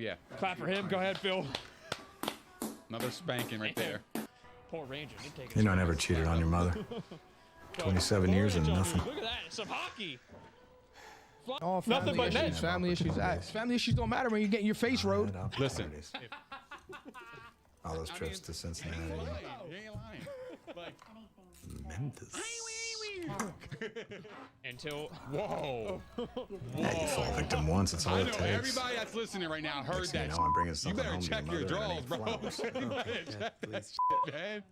Yeah. Clap for him. Go ahead, Phil. Another spanking right there. Poor Ranger. You know I never cheated on your mother. 27 years and nothing. Look at that. It's some hockey. All Nothing but issues, nets. family issues. Family issues don't matter when you're getting your face rode. Listen. All those trips to Cincinnati. You ain't lying. Like, Memphis. Until. whoa. Hey, you fall victim once, it's all I it know takes. everybody that's listening right now heard Next thing that. you know, I'm bringing You something better home to check your your mother drawers, and bro. flowers. You better check that shit, man.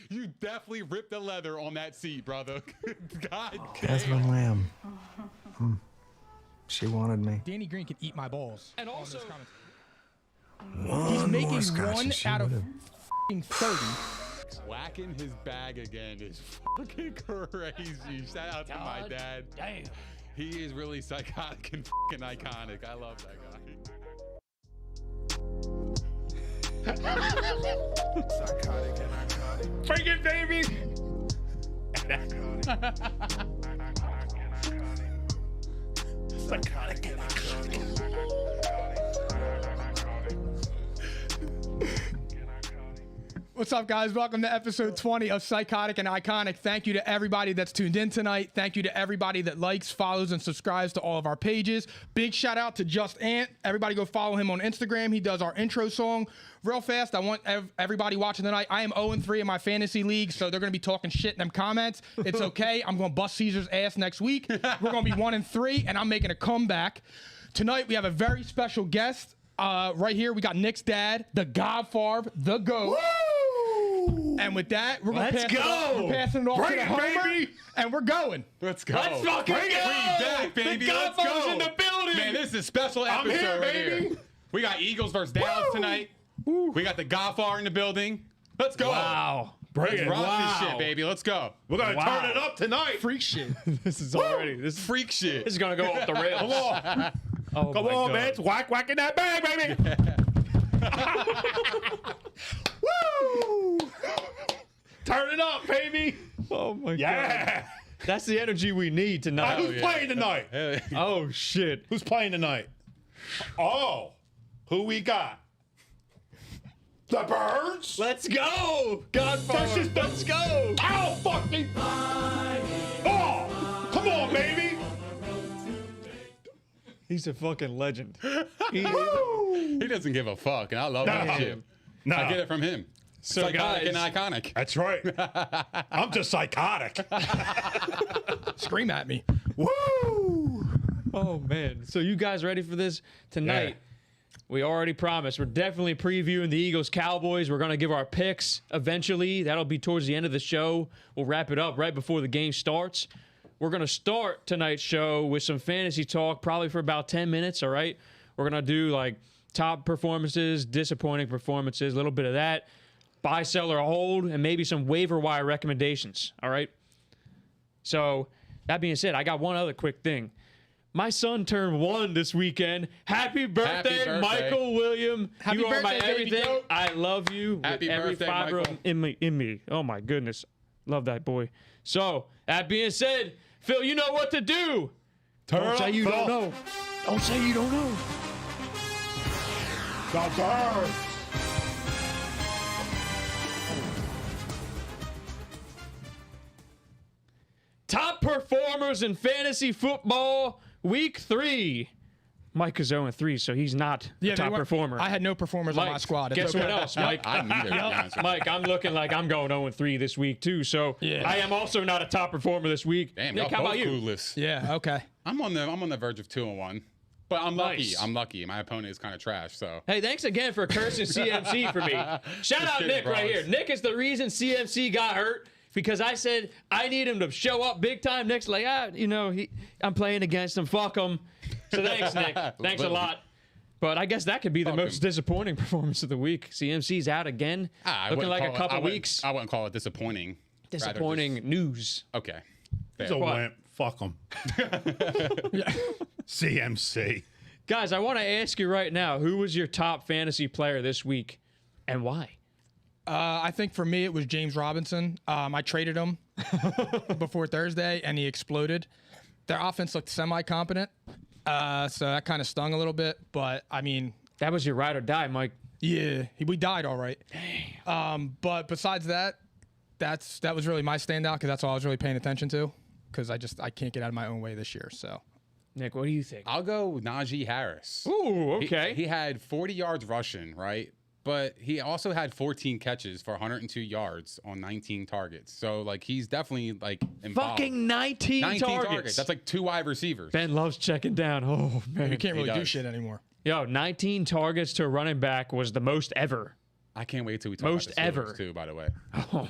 You definitely ripped the leather on that seat, brother. God damn. Catherine Lamb. She wanted me. Danny Green can eat my balls. And also, He's making more scotch one and she out of would've- f***ing 30. Whacking his bag again is fucking crazy. Shout out to my dad. damn. He is really psychotic and fucking iconic. I love that guy. Psychotic and iconic. Bring it, baby. Psychotic and iconic. What's up, guys? Welcome to episode 20 of Psychotic and Iconic. Thank you to everybody that's tuned in tonight. Thank you to everybody that likes, follows, and subscribes to all of our pages. Big shout out to Just Ant. Everybody go follow him on Instagram. He does our intro song. Real fast, I want everybody watching tonight. I am 0-3 in my fantasy league, so they're going to be talking shit in them comments. It's okay. I'm going to bust Caesar's ass next week. We're going to be 1-3, and I'm making a comeback. Tonight, we have a very special guest. Right here, we got Nick's dad, the Godfather, the GOAT. And with that, we're gonna Let's go. We're passing it off Bring to the it, Homer, baby. and we're going. Let's go. Let's fucking Bring go. it. Bring it back, baby. The Let's Godfather's go. in the building. Man, this is a special episode here, right baby. here. We got Eagles versus Dallas tonight. We got the Godfather in the building. Let's go. Wow. Bring Let's it. rock Wow. this shit, baby. Let's go. We're going to turn it up tonight. Freak shit. This is already. This Freak shit. is going to go off the rails. Come on. Oh, Come on, man. Whack in that bag, baby. Woo! Turn it up, baby. Oh, my God. Yeah. That's the energy we need tonight. Who's playing tonight? Oh, shit. Who's playing tonight? Oh, who we got? The Birds? Let's go. Godfather. Let's go. Ow, fucking. Oh, come on, baby. He's a fucking legend. He doesn't give a fuck, and I love that shit. No. I get it from him. So, Psychotic guys, and iconic. That's right. I'm just psychotic. Scream at me. Woo! oh, man. So you guys ready for this? Tonight, Yeah. we already promised. We're definitely previewing the Eagles-Cowboys. We're going to give our picks eventually. That'll be towards the end of the show. We'll wrap it up right before the game starts. We're going to start tonight's show with some fantasy talk, probably for about 10 minutes, all right? We're going to do, like, top performances, disappointing performances, a little bit of that, buy, sell, or hold, and maybe some waiver wire recommendations, all right? So, that being said, I got one other quick thing. My son turned 1 this weekend. Happy birthday, Michael William. Happy you are my birthday, baby everything. goat. I love you Happy with every birthday, fiber Michael. in me. Oh, my goodness. Love that boy. So, that being said, Phil, you know what to do. Turn Say up, you Phil. don't know. Don't say you don't know. The Birds. Top performers in fantasy football, week 3. Mike is 0-3, so he's not a they top weren't- performer. I had no performers on my squad. It's Guess okay. what else, Mike? I need it. Mike, I'm looking like I'm going 0-3 this week, too. So Yeah. I am also not a top performer this week. Damn, Nick, y'all how both about you? clueless. Yeah, okay. I'm on the verge of 2-1, but I'm lucky. Nice. I'm lucky. My opponent is kind of trash, so. Hey, thanks again for cursing CMC for me. Shout out kidding, Nick right bros. here. Nick is the reason CMC got hurt because I said I need him to show up big time. Nick's like, I'm playing against him. Fuck him. So thanks, Nick. Thanks a lot. But I guess that could be the Fuck most him. disappointing performance of the week. CMC's out again. I Looking wouldn't like a call it- couple I wouldn't- weeks. I wouldn't call it disappointing. Rather Disappointing news. just- okay. He's Fair. a What? wimp. Fuck him. CMC. Guys, I want to ask you right now, who was your top fantasy player this week and why? I think for me, it was James Robinson. I traded him before Thursday, and he exploded. Their offense looked semi-competent, so that kind of stung a little bit. But, I mean, That was your ride or die, Mike. Yeah, we died all right. But besides that, that was really my standout because that's all I was really paying attention to because I can't get out of my own way this year. So, Nick, what do you think? I'll go Najee Harris. Ooh, okay. He had 40 yards rushing, right? But he also had 14 catches for 102 yards on 19 targets. So, like, he's definitely, like, involved. Fucking 19 targets. That's like 2 wide receivers. Ben loves checking down. Oh, man. you can't really do does. shit anymore. Yo, 19 targets to a running back was the most ever. I can't wait till we talk Most about the Steelers, ever. too, by the way. Oh,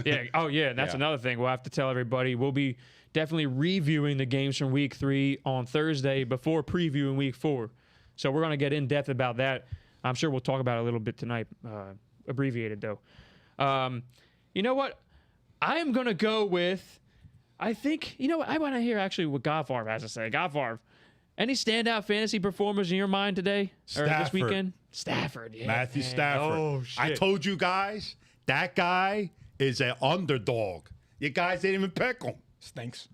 yeah. Oh, yeah. And that's Yeah. another thing we'll have to tell everybody. We'll be definitely reviewing the games from week 3 on Thursday before previewing week 4. So we're going to get in depth about that. I'm sure we'll talk about it a little bit tonight, abbreviated though. You know what? I am going to go with, I think, you know what? I want to hear actually what GODFAVRE has to say. GODFAVRE, any standout fantasy performers in your mind today? Or this Stafford. weekend? Stafford, yeah. Matthew man. Stafford. Oh, shit. I told you guys, that guy is an underdog. You guys didn't even pick him. Stinks.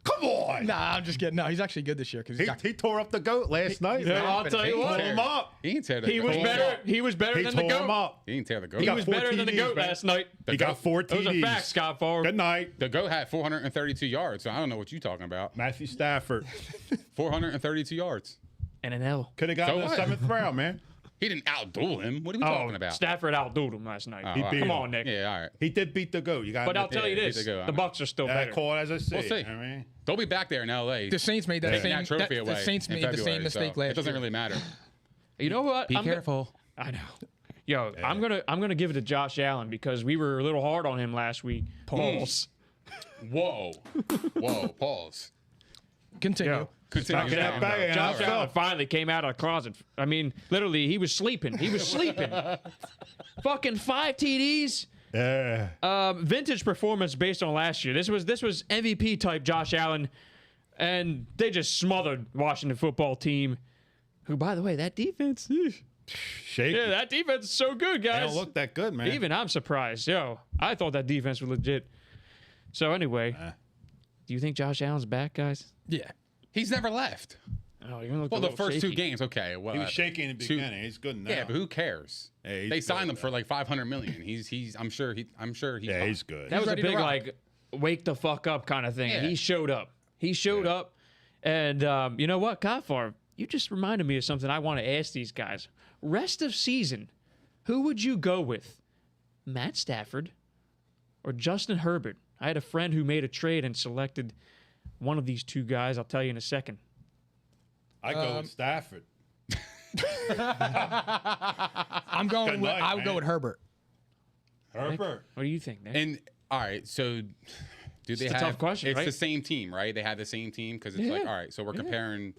Come on. Nah, I'm just kidding. No, he's actually good this year because He tore up the GOAT last night. Yeah, man. I'll tell you what. Tore him up. He didn't tear the He was goat. better. He was better He than the tore him GOAT. up. He didn't tear the goat. He got was 4 better than the TDs, GOAT man. last night. He got 4 TDs. Those are facts, Scott Favre. Good night. The goat had 432 yards, so I don't know what you're talking about. Matthew Stafford. 432 yards. And an L. Could have gotten So the what? 7th round, man. He didn't outduel him. What are we talking about? Stafford outdueled him last night. He beat Come him. on, Nick. Yeah, all right. He did beat the GOAT. You got But I'll tell you Yeah, this: he's a go. the Bucks are still better. I call it as I see. We'll see. I mean, They'll be back there in L.A. the Saints made that taking same that trophy the away. Saints in made the February, same mistake so last It doesn't year. really matter. You know what? Be careful. I know. Yo, I'm gonna give it to Josh Allen because we were a little hard on him last week. Pause. Whoa. Whoa. Pause. Continue. Yo, Continue. Knocking that bag in. Josh NFL. Allen finally came out of the closet. I mean, literally, he was sleeping. He was sleeping. Fucking 5 TDs. Yeah. Vintage performance based on last year. This was MVP type Josh Allen, and they just smothered Washington football team. Who, by the way, that defense. Shaky. Yeah, that defense is so good, They guys. don't look that good, man. Even I'm surprised. Yo, I thought that defense was legit. So anyway, do you think Josh Allen's back, guys? Yeah. He's never left. Oh, you're gonna look Well, a the little first 2 shaky. games, okay. Well, He was shaky in the two- beginning. He's good now. Yeah, but who cares? Yeah, he's they signed good, him for like $500 million. He's. I'm sure he's. Yeah, fine. he's good. That was a ready to big rock. like wake the fuck up kind of thing. And Yeah. he showed up. He showed up, and you know what, GODFAVRE, you just reminded me of something I want to ask these guys. Rest of season, who would you go with, Matt Stafford or Justin Herbert? I had a friend who made a trade and selected one of these 2 guys. I'll tell you in a second. I go with Stafford. I'm going Good with night, I would go man. with Herbert. Herbert. What do you think, Nick? And all right, so do they a have? tough question, It's right? the same team, right? They had the same team because it's like, Yeah. all right, so we're comparing.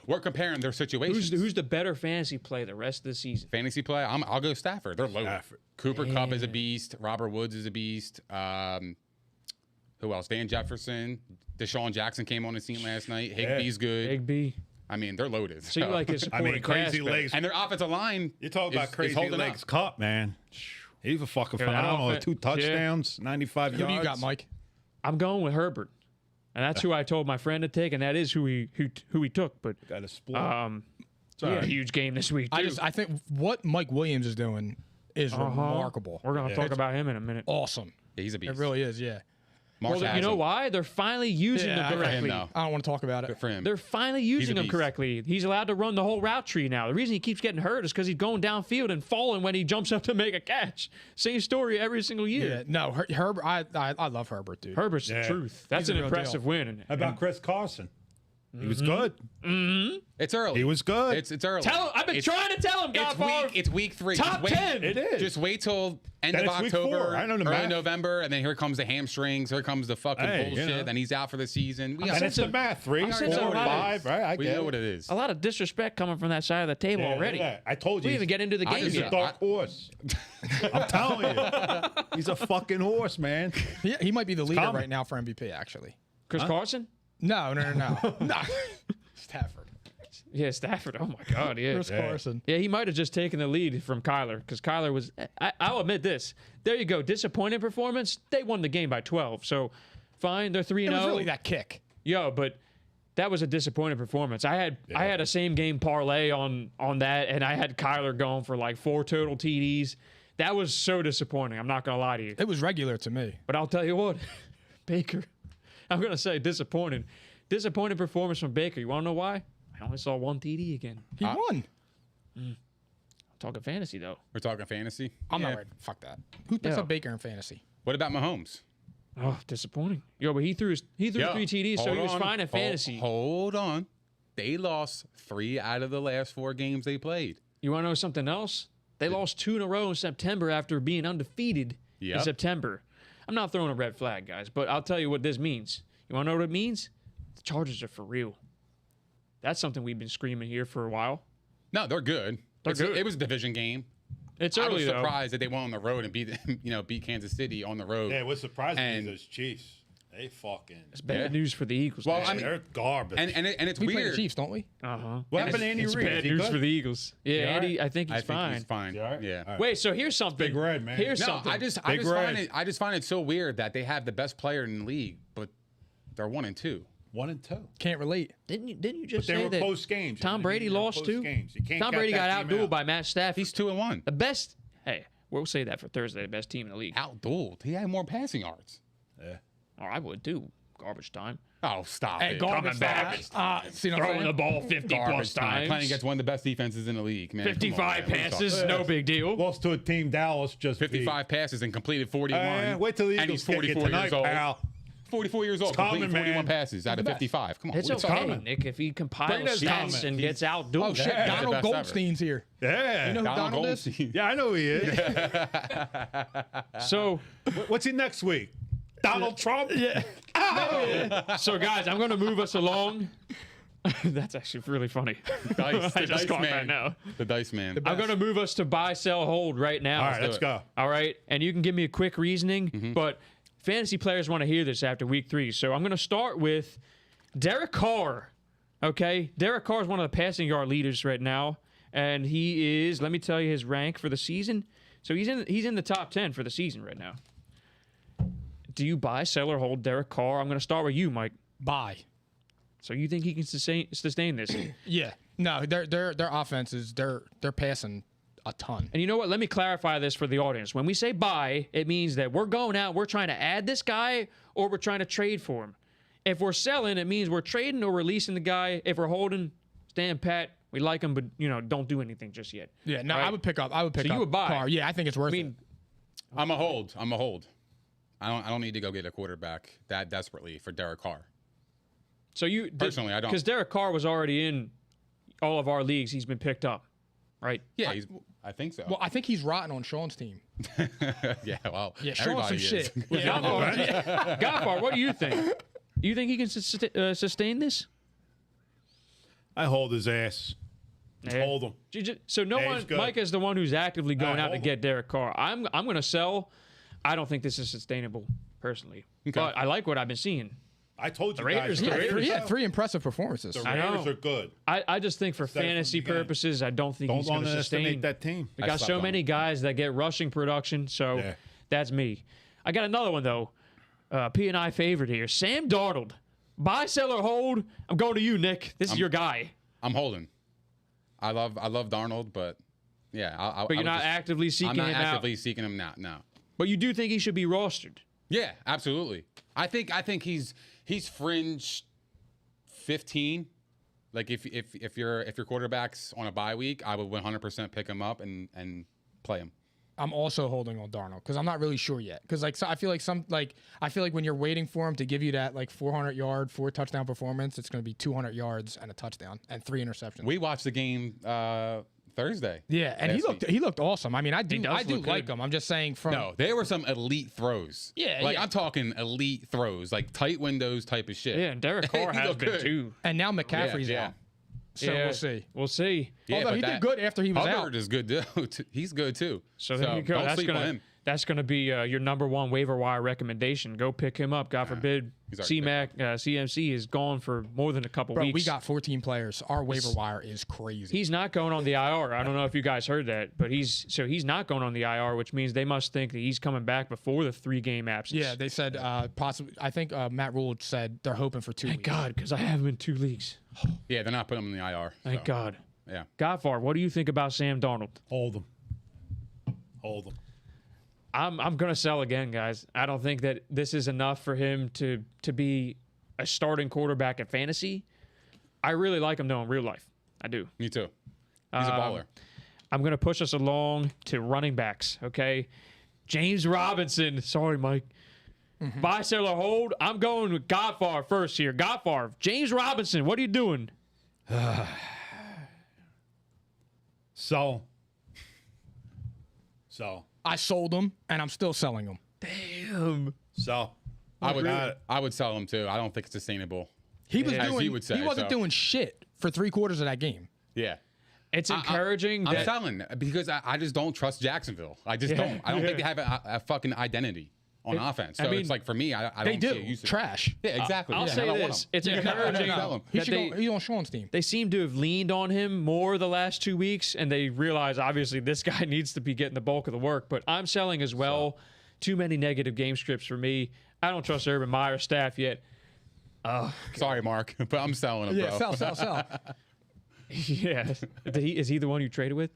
We're comparing their situations. Who's the better fantasy play the rest of the season? fantasy play? I'll go Stafford. They're loaded. Stafford. Cooper Kupp is a beast. Robert Woods is a beast. Who else? Van Jefferson. Deshaun Jackson came on the scene last night. Higbee's good. Big B. I mean, they're loaded. So you like his I supporting mean, crazy cast, legs. and their offensive line. You talk about is crazy holding legs up. Cup, man. He's a fucking Yeah, that phenomenal. outfit. 2 touchdowns, 95 Who yards. do you got, Mike? I'm going with Herbert, and that's who I told my friend to take, and that is who he took. But Got a split. he had a right. huge game this week too. I think what Mike Williams is doing is remarkable. We're gonna talk about him in a minute. Awesome. Yeah, he's a beast. It really is, yeah. Marsha Well, has you know him. why? They're finally using Yeah, him good for him, correctly. though. I don't want to talk about it. Good for him. They're finally using him beast. correctly. He's allowed to run the whole route tree now. The reason he keeps getting hurt is because he's going downfield and falling when he jumps up to make a catch. Same story every single year. Yeah, no, Herbert. I love Herbert, dude. Herbert's the Yeah. truth. That's He's a an real impressive deal. win. How about Chris Carson? He was Mm-hmm. good. It's early. He was good. It's early. I've been trying to tell him, Godfather. It's week 3. Top Just wait- 10. It is. Just wait till end Then of it's week October, 4. I know the early math. November, and then here comes the hamstrings. Here comes the fucking Hey, you bullshit. know. Then he's out for the season. We, and sensing- it's the math. 3, I'm 4, sensing a lot of- 5. Right? I we get know it. what it is. A lot of disrespect coming from that side of the table already. Yeah, I told you. We didn't even get into the I game just- He's a yet. dark horse. I'm telling you. He's a fucking horse, man. He might be the leader coming. right now for MVP, actually. Chris Carson? No. No. Stafford. Yeah, Stafford. Oh my God, yeah. Chris Carson. Yeah, he might have just taken the lead from Kyler because Kyler was. I'll admit this. There you go. Disappointing performance. They won the game by 12. So fine, they're 3-0. It was really that kick. Yo, but that was a disappointing performance. I had a same game parlay on that, and I had Kyler going for like 4 total TDs. That was so disappointing. I'm not gonna lie to you. It was regular to me. But I'll tell you what, Baker, I'm gonna say disappointing performance from Baker. You wanna know why? I only saw 1 TD again. He won. I'm talking fantasy though. We're talking fantasy. I'm not ready. Fuck that. Who picks up Baker in fantasy? What about Mahomes? Oh, disappointing. Yo, but he threw 3 TDs, so Hold he was on. fine in fantasy. Hold on. They lost 3 out of the last 4 games they played. You want to know something else? They lost 2 in a row in September after being undefeated in September. I'm not throwing a red flag, guys, but I'll tell you what this means. You want to know what it means? The Chargers are for real. That's something we've been screaming here for a while. No, they're good. Good. It was a division game. It's I early, was though. surprised that they went on the road and beat Kansas City on the road. Yeah, what's surprising And- is those Chiefs. They fucking. It's bad Yeah. news for the Eagles. Well, man. I mean, They're garbage. and it's We play the weird. Chiefs, don't we? Uh-huh. What happened to Andy It's Reid? bad Is he news good? for the Eagles. Yeah, he all Andy, right? I think he's I think fine. he's fine. You all right? Yeah. All right. Wait, so here's something. Big Red, man. Here's No, something. I just Big Red. find it so weird that they have the best player in the league, but they're 1-2. 1 and 2. Can't relate. Didn't you just They say were that close games. Tom Brady They were lost close too? games. You can't Tom count Brady got that team outdueled out. by Matt Stafford. He's 2-1. The best. Hey, we'll say that for Thursday. The best team in the league. Outdueled. He had more passing yards. Yeah. Oh, I would too. Garbage time. Oh, stop Hey, it. garbage back. time. See what I'm Throwing saying? the ball 50 plus Garbage time. times. Playing against one of the best defenses in the league, man. Come on, 55 man. What are you passes, talking no big deal. Lost to a team Dallas just 55 passes and completed 41. Wait till the and Eagles he's 44 tonight, years old. pal. 44 years old, coming, completing 41 man. passes out of 55. Come on. It's what are you talking okay, about? Nick, if he compiles Brenda's stats coming. and gets outdueled. Oh, shit. Yeah. Donald Best ever. Goldstein's here. Yeah. You know who Donald is? Goldstein. Yeah, I know who he is. So, What's he next week? Donald Trump? Yeah. so guys, I'm going to move us along. That's actually really funny. Dice, I the just dice caught man. that now. The dice man. I'm going to move us to buy, sell, hold right now. All right, let's do it. go. All right, and you can give me a quick reasoning, but fantasy players want to hear this after week 3. So I'm going to start with Derek Carr. Okay, Derek Carr is one of the passing yard leaders right now, and he is. Let me tell you his rank for the season. So he's in the top 10 for the season right now. Do you buy, sell, or hold Derek Carr? I'm going to start with you, Mike. Bye. So you think he can sustain this? Yeah. No, their offense is they're passing a ton. And you know what? Let me clarify this for the audience. When we say buy, it means that we're going out, we're trying to add this guy, or we're trying to trade for him. If we're selling, it means we're trading or releasing the guy. If we're holding, stand pat, we like him, but don't do anything just yet. Yeah, no, All right? I would pick up. So you would buy. Carr. Yeah, I think it's worth I mean, I'm a hold. I don't need to go get a quarterback that desperately for Derek Carr. so you Personally, I don't. because Derek Carr was already in all of our leagues. He's been picked up, right? Yeah, I think so. Well, I think he's rotten on Sean's team. Yeah, well, Yeah, Sean's some everybody is. shit. Goffar, what do you think? You think he can sustain this? I hold his ass. Yeah. Hold him. So no Yeah, one, he's good. Mike is the one who's actively going out to hold get Derek Carr. I'm going to sell. I don't think this is sustainable personally, but I like what I've been seeing. I told you Raiders- guys. the Raiders- He had 3 impressive performances. The I know. Raiders are good. I just think for Said it from fantasy the beginning. purposes, I don't think he's Don't going to underestimate sustain. that team. We got slept so on many him. guys that get rushing production, so Yeah. that's me. I got another one though. P&I favorite here, Sam Darnold. Buy, sell, or hold. I'm going to you, Nick. This is your guy. I'm holding. I love Darnold, but yeah, But you're not actively seeking I'm not him actively out. seeking him now. No. But you do think he should be rostered. Yeah, absolutely. I think he's fringe 15. Like if your quarterback's on a bye week, I would 100% pick him up and play him. I'm also holding on Darnold because I'm not really sure yet. Because I feel like when you're waiting for him to give you that 400-yard, 4-touchdown performance, it's going to be 200 yards and a touchdown and 3 interceptions. We watched the game Thursday. Yeah, and last week. he looked awesome. I mean, I do does look like good. him. I'm just saying from No, there were some elite throws. Yeah, like yeah. I'm talking elite throws, like tight windows type of shit. Yeah, and Derek Carr He has looked been good. too. and now McCaffrey's Yeah. out. So Yeah, we'll see. We'll see. Yeah, Although but he that- did good after he was Hubbard out. is good too. He's good too. So there you go. Don't That's sleep on gonna him. that's going to be your number one waiver wire recommendation. Go pick him up. God forbid he's already CMC is gone for more than a couple Bro, weeks. we got 14 players. Our waiver wire is crazy. He's not going on the IR. I don't know if you guys heard that, but he's not going on the IR, which means they must think that he's coming back before the 3-game absence. Yeah, they said possibly. I think Matt Rule said they're hoping for 2 Thank weeks. God, because I have him in 2 leagues. Yeah, they're not putting him in the IR. Thank so, God. Yeah. Godfar, what do you think about Sam Darnold? Hold him. I'm gonna sell again, guys. I don't think that this is enough for him to be a starting quarterback in fantasy. I really like him though in real life. I do. Me too. He's a baller. I'm gonna push us along to running backs. Okay, James Robinson. Sorry, Mike. Buy, sell, or hold. I'm going with Godfar first here. Godfar, James Robinson. What are you doing? So. I sold him, and I'm still selling him. Damn. So. I would sell him too. I don't think it's sustainable. He was As doing. he would say, wasn't so. doing shit for 3 quarters of that game. Yeah. It's encouraging. I'm that, selling because I just don't trust Jacksonville. I just don't. I don't think they have a fucking identity on offense. So I mean, it's like for me, I They don't see a do. usage. Trash. Yeah, exactly. I'll Yeah, say I don't want this. him. It's encouraging. Sell him. He that should go. He's on Sean's team. They seem to have leaned on him more the last 2 weeks, and they realize obviously this guy needs to be getting the bulk of the work. But I'm selling as well. Too many negative game scripts for me. I don't trust Urban Meyer's staff yet. Sorry, Mark, but I'm selling him, Yeah, bro. sell. Yeah, is he the one you traded with?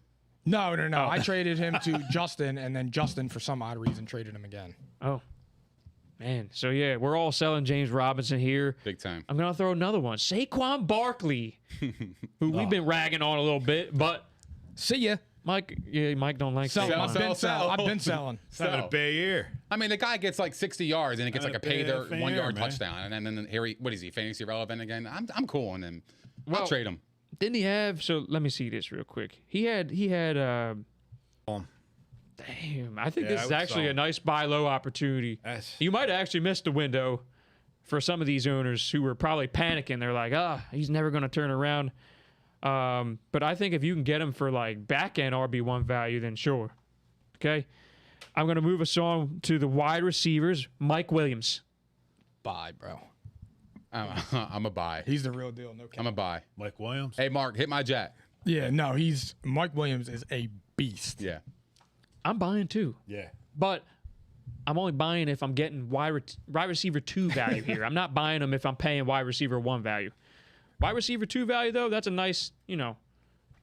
No. I traded him to Justin, and then Justin, for some odd reason, traded him again. Oh, man. So yeah, we're all selling James Robinson here. Big time. I'm gonna throw another one, Saquon Barkley, who we've been ragging on a little bit, but See ya. Mike don't like Sell. Saquon. I've been sell. selling. I've been selling. It's having a bad year. I mean, the guy gets like 60 yards and it gets like a pay their fair, 1 yard man. touchdown, and then here what is he? Fantasy relevant again? I'm cool on him. I'll Well, trade him. Didn't he have? So let me see this real quick. He had. Damn, I think Yeah, this I is would actually sell a nice buy low opportunity. That's- You might have actually missed the window for some of these owners who were probably panicking. They're like, he's never going to turn around. But I think if you can get him for like back end RB1 value, then sure. Okay. I'm going to move us on to the wide receivers. Mike Williams. Bye, bro. I'm a buy. He's the real deal. No cap. I'm a buy. Mike Williams. Hey, Mark, hit my jack. Yeah, no, Mike Williams is a beast. Yeah. I'm buying too. Yeah. But I'm only buying if I'm getting wide receiver 2 value here. I'm not buying them if I'm paying wide receiver 1 value. Wide receiver 2 value, though, that's a nice,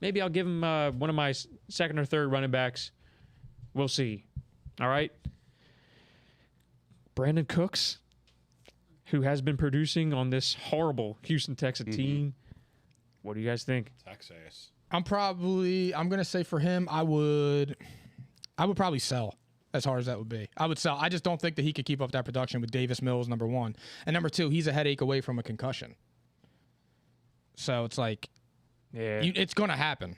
maybe I'll give him one of my second or third running backs. We'll see. All right. Brandon Cooks, who has been producing on this horrible Houston Texans team. What do you guys think? Texas. I'm gonna say for him, I would probably sell. As hard as that would be, I would sell. I just don't think that he could keep up that production with Davis Mills, number 1, and number 2, he's a headache away from a concussion. So it's like, Yeah. it's gonna happen.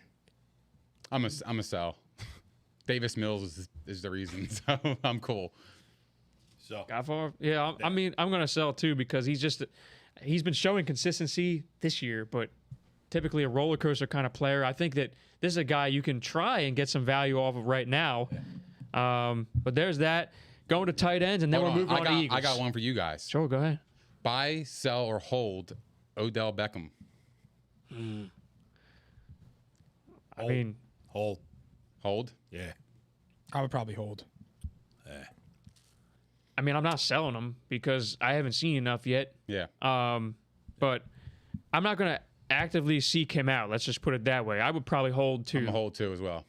I'm a sell. Davis Mills is the reason, so I'm cool. So. Godfar? Yeah, I mean, I'm going to sell too because he's been showing consistency this year, but typically a roller coaster kind of player. I think that this is a guy you can try and get some value off of right now. But there's that. Going to tight ends, and then Hold we're moving on to Eagles. I got one for you guys. Sure, go ahead. Buy, sell, or hold Odell Beckham. I mean, Hold. Hold. Yeah. I would probably hold. I'm not selling him because I haven't seen enough yet. Yeah. But I'm not going to actively seek him out. Let's just put it that way. I would probably hold too. I'm a hold too as well.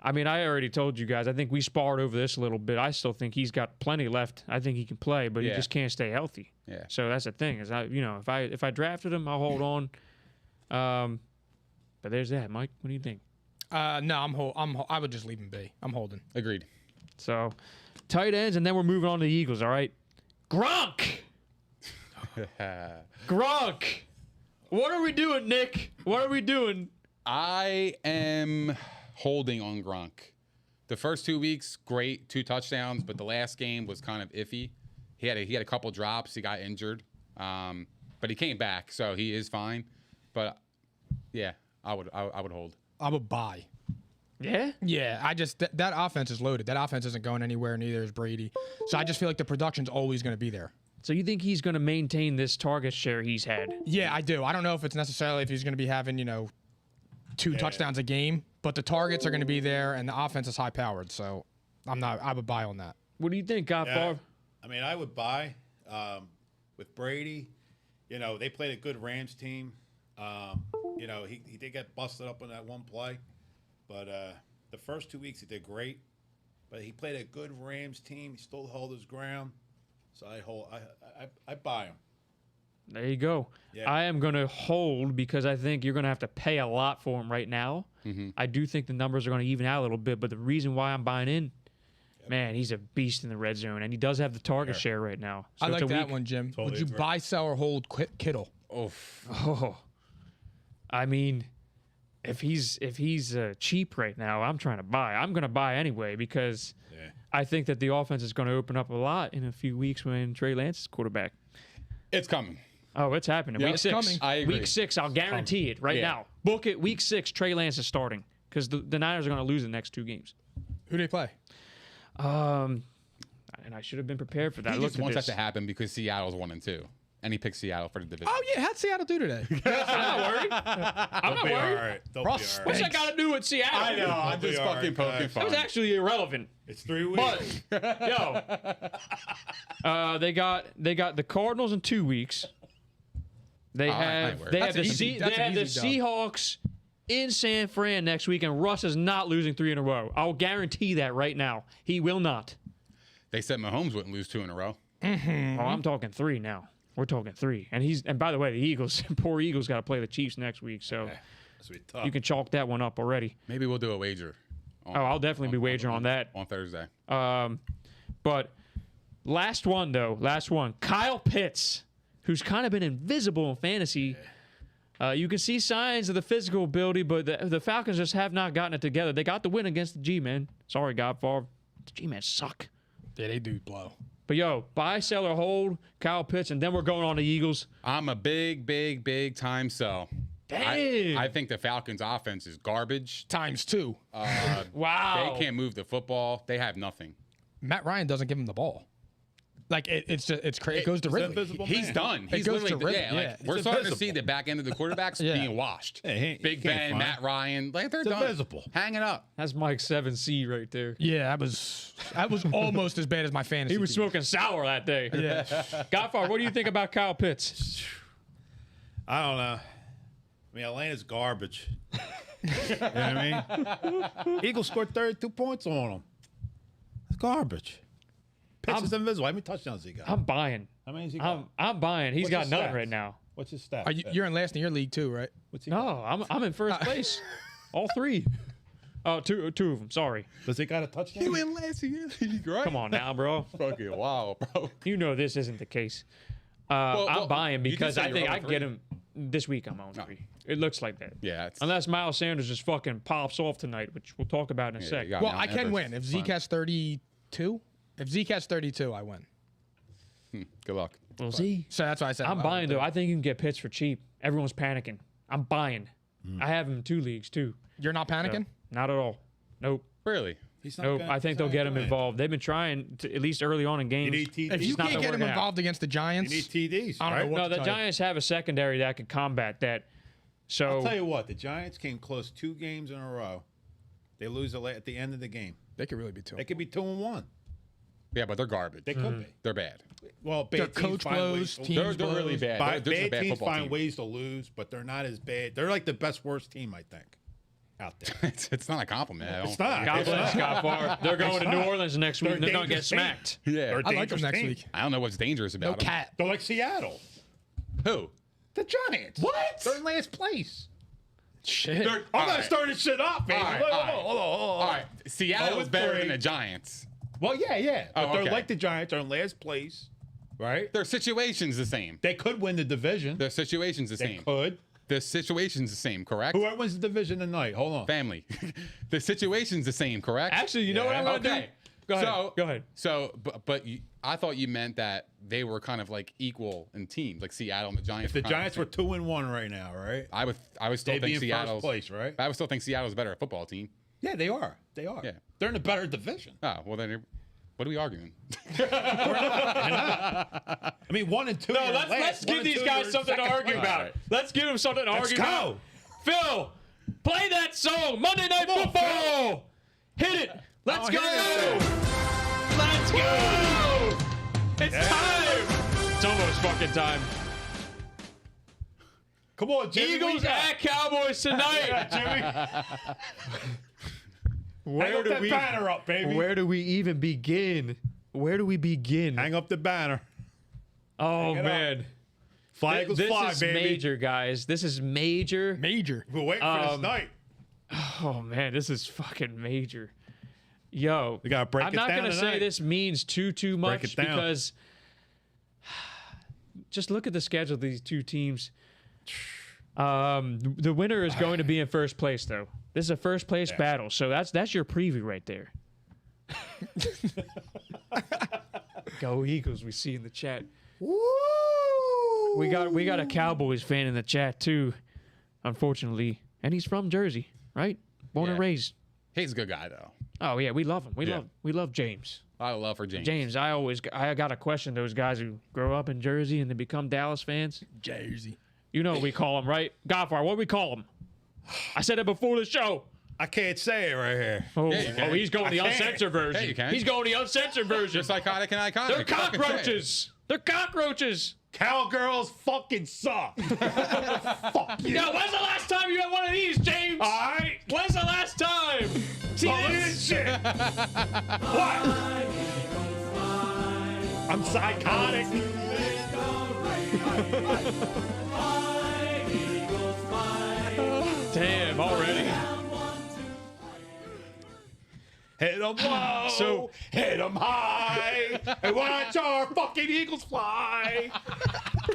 I mean, I already told you guys. I think we sparred over this a little bit. I still think he's got plenty left. I think he can play, but he Yeah. just can't stay healthy. Yeah. So that's the thing. Is if I drafted him, I'll hold on. But there's that, Mike. What do you think? No, I would just leave him be. I'm holding. Agreed. So, tight ends, and then we're moving on to the Eagles. All right, Gronk. Gronk. What are we doing, Nick? What are we doing? I am holding on Gronk. The first 2 weeks, great, 2 touchdowns, but the last game was kind of iffy. He had a couple drops. He got injured, but he came back, so he is fine. But yeah, I would hold. I would buy. Yeah? Yeah, I just that offense is loaded. That offense isn't going anywhere. Neither is Brady. So I just feel like the production's always going to be there. So you think he's going to maintain this target share he's had? Yeah, I do. I don't know if it's necessarily if he's going to be having 2 touchdowns a game, but the targets are going to be there, and the offense is high powered. So I would buy on that. What do you think, Godfather? I mean, I would buy with Brady. They played a good Rams team. He did get busted up on that one play, but the first 2 weeks he did great. But he played a good Rams team. He still held his ground. So I buy him. There you go. Yeah. I am going to hold because I think you're going to have to pay a lot for him right now. I do think the numbers are going to even out a little bit, but the reason why I'm buying in, man, he's a beast in the red zone, and he does have the target share right now. So I it's like a that week. one, Jim. Totally Would you agree. buy, sell, or hold Kittle? Oh, I mean, if he's cheap right now, I'm trying to buy. I'm going to buy anyway because I think that the offense is going to open up a lot in a few weeks when Trey Lance is quarterback. It's coming. Oh, it's happening. Yeah, Week it's 6. coming. I agree. Week 6, I'll guarantee it right Yeah. now. Book it. Week 6, Trey Lance is starting because the Niners are going to lose the next 2 games. Who do they play? And I should have been prepared for that. He I just looked at wants that this. to happen because Seattle's 1-2, and he picked Seattle for the division. Oh yeah, how'd Seattle do today? I'm not worried. I'm not Be all worried. right. They'll Russ be all What's right. that got to do with Seattle? I know. I'm They'll just be all fucking right, poking guys. That was fun. actually irrelevant. It's 3 weeks. But yo, they got the Cardinals in 2 weeks. They I have ain't worried. they That's have an the easy- they that's an have the easy dub. Seahawks in San Fran next week, and Russ is not losing 3 in a row. I'll guarantee that right now. He will not. They said Mahomes wouldn't lose 2 in a row. Oh, I'm talking 3 now. We're talking 3, and by the way, the Eagles, poor Eagles, got to play the Chiefs next week, so That's gonna be tough. you can chalk that one up already. Maybe we'll do a wager. Oh, I'll definitely be wagering on that. on Thursday. But last one. Kyle Pitts, who's kind of been invisible in fantasy. You can see signs of the physical ability, but the Falcons just have not gotten it together. They got the win against the G-Men. Sorry, Godfather. The G-Men suck. Yeah, they do blow. But, yo, buy, sell, or hold Kyle Pitts, and then we're going on to Eagles. I'm a big time sell. Dang. I think the Falcons' offense is garbage. ×2. Wow. They can't move the football. They have nothing. Matt Ryan doesn't give him the ball. Like it's crazy. It goes to It's Ridley. invisible He's man. done. He's goes literally to Ridley, yeah. yeah. Like, we're It's starting to invisible. see the back end of the quarterbacks Yeah. being washed. Yeah, he Big can't Ben, find Matt Ryan, like they're It's done. invisible. Hang it up. That's Mike 7C right there. Yeah, that was almost as bad as my fantasy. He was team. smoking sour that day. Yeah. Godfather, what do you think about Kyle Pitts? I don't know. I mean, Atlanta's garbage. You know what I mean? Eagles scored 32 points on them. It's garbage. Pitts is invisible. How many touchdowns he got? I'm buying. How many has he got? I'm buying. He's What's got his none stats? right now. What's his stat? You're in last in your league too, right? What's he got? No, I'm in first place. All 3. Oh, two of them. Sorry. Does he got a touchdown? went last year, right? Come on now, bro. Fucking wow, bro. You know this isn't the case. Well, I'm buying you did because say I you're think over I can 3. get him this week. I'm on 3. It looks like that. Yeah, it's, Unless Miles Sanders just fucking pops off tonight, which we'll talk about in a yeah, sec. you got Well, Mount I can Everest. win if Zeke Fine. has 32. If Zeke has 32, I win. Good luck. We'll see. So that's why I said I'm buying though. I think you can get Pitts for cheap. Everyone's panicking. I'm buying. I have him in 2 leagues too. You're not So, panicking. not at all. Nope. Really? He's not Nope. good. I think He's they'll not get him good. involved. They've been trying to, at least early on in You games. need TDs. If you not can't been get him working out. involved against the Giants, You need TDs, I don't know right? what No, to the tell you. Giants have a secondary that could combat that. So I'll tell you what. The Giants came close 2 games in a row. They lose at the end of the game. they could really be too. They could be 2-1. Yeah, but they're garbage. They could be. They're bad. Well, bad Their teams coach find blows, ways to teams lose. They're really blows. bad. Bad, They're just a bad bad teams football find team. ways to lose, but they're not as bad. They're like the best worst team, I think, out there. It's not a compliment. I It's don't- not. God It's bless not. Scott Farr. They're going to New not. Orleans next week. They're And they're going to get dangerous team. smacked. Yeah. They're a I like them dangerous next team. week. I don't know what's dangerous No about them. cat. They're like Seattle. Who? The Giants. What? They're in last place. Shit. They're- I'm all not right. starting shit up, man. All right, Hold on, all right. hold on, hold on. All right. Seattle's Oh, better three. than the Giants. Well, yeah. But Oh, they're okay. like the Giants. They're in last place, right? Their situation's the same. They could win the division. Their situation's the They same. could. The situation's the same, correct? Whoever wins the division tonight. Hold on. Family. The situation's the same, correct? Actually, you know what I'm going to Okay. do? Go ahead. So, Go ahead. So, but I thought you meant that they were kind of like equal in teams, like Seattle and the Giants. If the kind of Giants were 2-1 right now, right? I would still They'd be think in Seattle's first place, right? I would still think Seattle's a better football team. Yeah, they are. They are. Yeah. They're in a better division. Oh, well then, what are we arguing? I mean, 1 and 2. No, let's give these guys something to argue about. Right. Let's give them something to argue about. go. Phil, play that song, Monday Night Football. Hit it. Let's go. Let's go. It's time. It's almost fucking time. Come on, Jimmy. Eagles at Cowboys tonight. Jimmy. Where Hang up that banner up, baby. Where do we even begin? Where do we begin? Hang up the banner. Oh, it up. man. Fly Eagles This fly, is baby. major, guys. This is major. Major. We're waiting for this night. Oh, man, this is fucking major. Yo, We gotta break I'm it not down gonna say tonight. this means too Break much it down. because just look at the schedule of these two teams. The winner is going to be in first place, though. This is a first place battle, so that's your preview right there. Go Eagles! We see in the chat. Woo! We got a Cowboys fan in the chat too, unfortunately, and he's from Jersey, right? Born and Yeah. raised. He's a good guy though. Oh yeah, we love him. We love James. A lot of love for James. James, I got to question those guys who grow up in Jersey and they become Dallas fans. Jersey. You know what we call them, right? Godfather, what do we call them? I said it before the show. I can't say it right here. Oh, Yeah, you can. he's going the I can't. uncensored version. Yeah, you can. He's going the uncensored version. Just psychotic and iconic. They're cockroaches. They're cockroaches. Cowgirls fucking suck. Fuck you. Yo, when's the last time you had one of these, James? All right. When's the last time? See Oh, look at this? this shit. What? I'm psychotic. Damn, already. Hit 'em low, hit 'em high, and watch our fucking Eagles fly.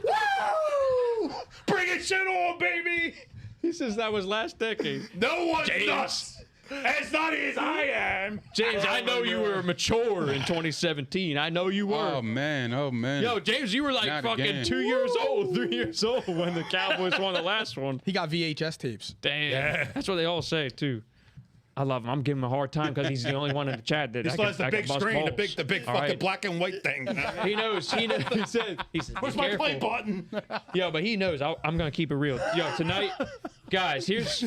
Woo! Bring it shit on, baby. He says that was last decade. No one's James. nuts as nutty as I am. James, I know you were mature in 2017. I know you were. Oh man. Oh man. Yo, James, you were like Not fucking again. 2 years old, 3 years old when the Cowboys won the last one. He got VHS tapes. Damn. Yeah. That's what they all say, too. I love him. I'm giving him a hard time because he's the only one in the chat that He I still can, has the I can big bust screen, the balls. big All fucking right. black and white thing. He knows. He said, Where's be my play careful. button? Yo, but he knows. I'm going to keep it real. Yo, tonight, guys, here's...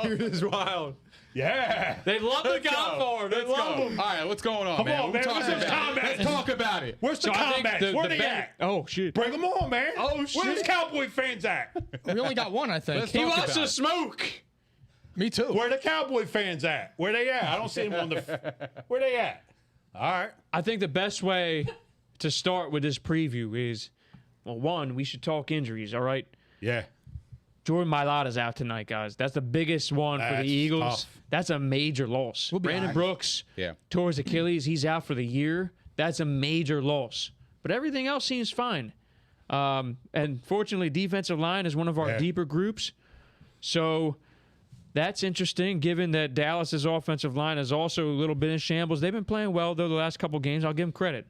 Dude is wild. Yeah. They love the Godfather. They love him. All right, what's going on, Come man? on, What we man. talking Where's those about? comments? Let's talk about it. Where's the So I think combats? Where they bet- at? Oh, shit. Bring them on, man. Oh, Where's shit. Cowboy fans at? We only got one, I think. Let's He talk wants about to it. smoke. Me too. Where the Cowboy fans at? Where they at? I don't see them on the. Where they at? All right. I think the best way to start with this preview is, well, one, we should talk injuries, all right? Yeah. Jordan Mailata's out tonight, guys. That's the biggest one for That's the Eagles. tough. That's a major loss. be Brandon all right. Brooks Yeah. tore his Achilles. He's out for the year. That's a major loss. But everything else seems fine. And fortunately, defensive line is one of our Yeah. deeper groups. So that's interesting, given that Dallas's offensive line is also a little bit in shambles. They've been playing well, though, the last couple games. I'll give them credit.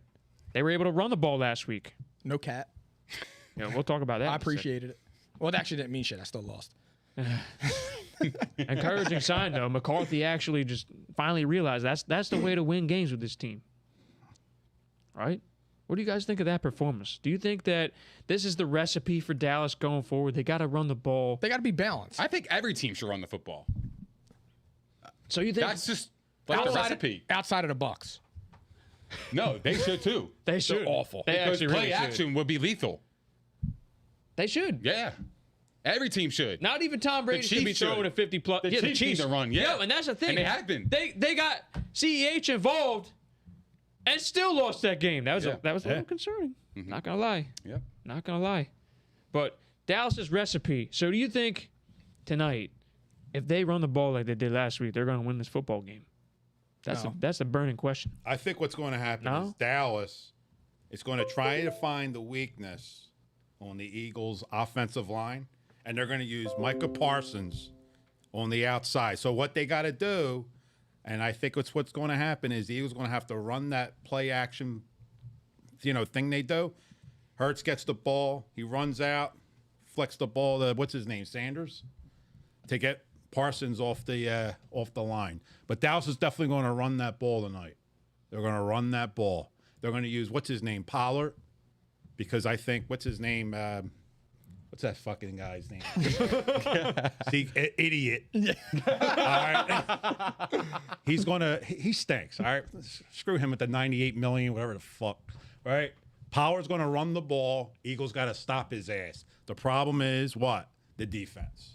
They were able to run the ball last week. No cat. You know, we'll talk about that. I in a second. appreciated it. Well, it actually didn't mean shit. I still lost. Encouraging sign, though. McCarthy actually just finally realized that's the way to win games with this team. Right? What do you guys think of that performance? Do you think that this is the recipe for Dallas going forward? They got to run the ball. They got to be balanced. I think every team should run the football. So you think That's just like the recipe. Outside of the Bucks. No, they should too. they should? awful. They Because actually play really should. action would be lethal. They should. Yeah. Every team should. Not even Tom Brady should be Chiefs throwing should. a 50 plus. The Yeah, the Chiefs Chiefs need to run, yeah. Yo, and that's the thing. And they have been. They got CEH involved and still lost that game. That was Yeah. a little concerning. Not gonna lie. Yep. Not gonna lie. But Dallas's recipe. So do you think tonight, if they run the ball like they did last week, they're gonna win this football game? That's a burning question. I think what's going to happen No? is Dallas is going to try to find the weakness on the Eagles' offensive line, and they're going to use Micah Parsons on the outside. So what they got to do, and I think what's going to happen is the Eagles going to have to run that play action, thing they do. Hurts gets the ball, he runs out, flex the ball to what's his name, Sanders, to get Parsons off the line. But Dallas is definitely going to run that ball tonight. They're going to run that ball. They're going to use what's his name, Pollard, because I think what's his name. What's that fucking guy's name? See, idiot. All right. He stinks. All right. Screw him with the 98 million, whatever the fuck. All right. Power's going to run the ball. Eagles got to stop his ass. The problem is what? The defense.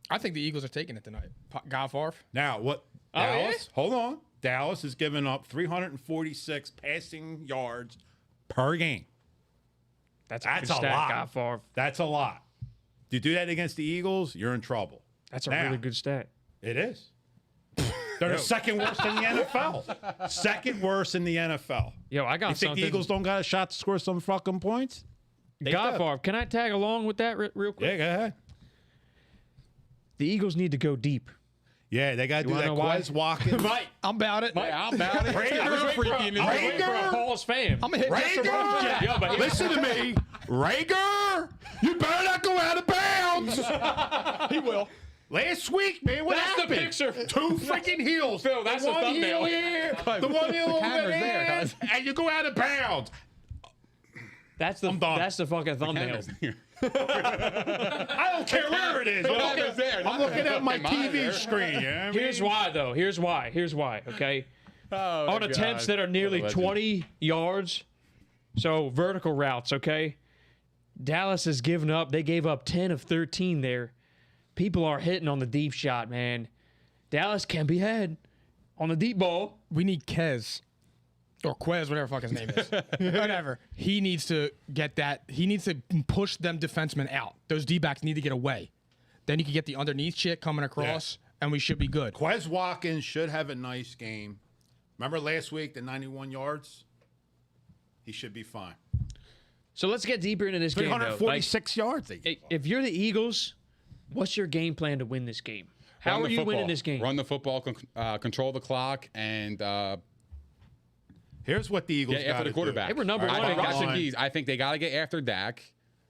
I think the Eagles are taking it tonight. GODFAVRE'S. Now, what? Oh, Dallas, hold on. Dallas is giving up 346 passing yards per game. That's a good stat, lot. GODFAVRE'S. That's a lot. You do that against the Eagles, you're in trouble. That's a Now, really good stat. It is. They're the second worst in the NFL. Second worst in the NFL. Yo, I got You think something. the Eagles don't got a shot to score some fucking points? They do. GODFAVRE'S, can I tag along with that real quick? Yeah, go ahead. The Eagles need to go deep. Yeah, they got to do wanna that know why? Quez walking. I'm about it. Yeah, I'm about it. Rager? Paul's fan. I'm going to hit Justin Rollins Jack. Yo, but Listen to me. Rager, you better not go out of bounds. He will. Last week, man, what That's the happened? picture. Two freaking heels. Phil, that's the the one thumbnail. heel here, the one heel over camera's there, there, guys. and you go out of bounds. That's the I'm done. that's the fucking thumbnail. I don't care where it is. camera's there. I'm looking at my Mine TV there. screen. You know what I mean? Here's why, though. Here's why. Okay, Oh, on attempts that are nearly 20 yards, so vertical routes. Okay, Dallas has given up. They gave up 10 of 13 there. People are hitting on the deep shot, man. Dallas can be had on the deep ball. We need Kez. Or Quez, whatever the fuck his name is. Whatever. He needs to get that. He needs to push them defensemen out. Those D-backs need to get away. Then you can get the underneath shit coming across, and we should be good. Quez Watkins should have a nice game. Remember last week, the 91 yards? He should be fine. So let's get deeper into this game, though. 346 yards. If you're the Eagles, what's your game plan to win this game? How are you winning this game? Run the football, control the clock, and Here's what the Eagles get after the quarterback. They were number one I think in that's the rushing. keys. I think they got to get after Dak.